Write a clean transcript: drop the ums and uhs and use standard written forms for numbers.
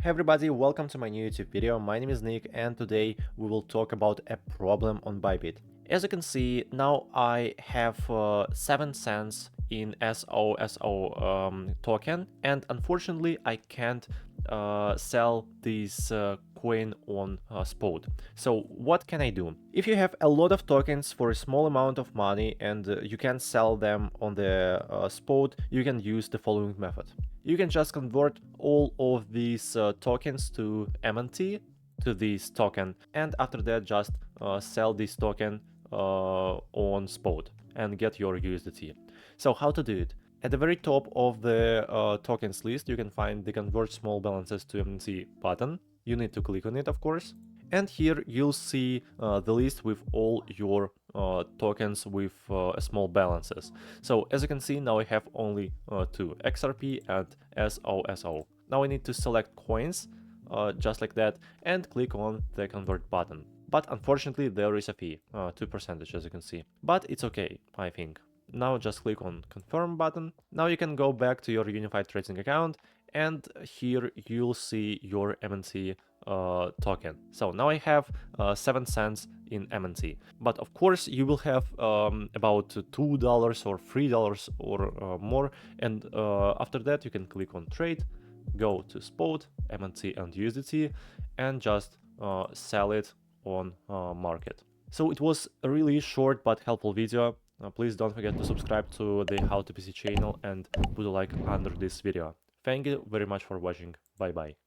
Hey everybody, welcome to my new YouTube video. My name is Nick and today we will talk about a problem on Bybit. As you can see, now I have 7 cents in SOSO token, and unfortunately I can't sell this coin on spot. So what can I do? If you have a lot of tokens for a small amount of money and you can sell them on the spot, you can use the following method. You can just convert all of these tokens to MNT, to this token, and after that just sell this token on spot and get your USDT. So how to do it? At the very top of the tokens list, you can find the convert small balances to MNT button. You need to click on it, of course. And here you'll see the list with all your tokens with small balances. So as you can see, now I have only two, XRP and SOSO. Now I need to select coins, just like that, and click on the convert button. But unfortunately there is a fee, 2% as you can see. But it's okay, I think. Now just click on confirm button. Now you can go back to your unified trading account, and here you'll see your MNT token. So now I have 7 cents in MNT. But of course you will have about $2 or $3 or more, and after that you can click on trade, go to spot, MNT and USDT, and just sell it on market. So it was a really short but helpful video. Please don't forget to subscribe to the How to PC channel and put a like under this video. Thank you very much for watching. Bye bye.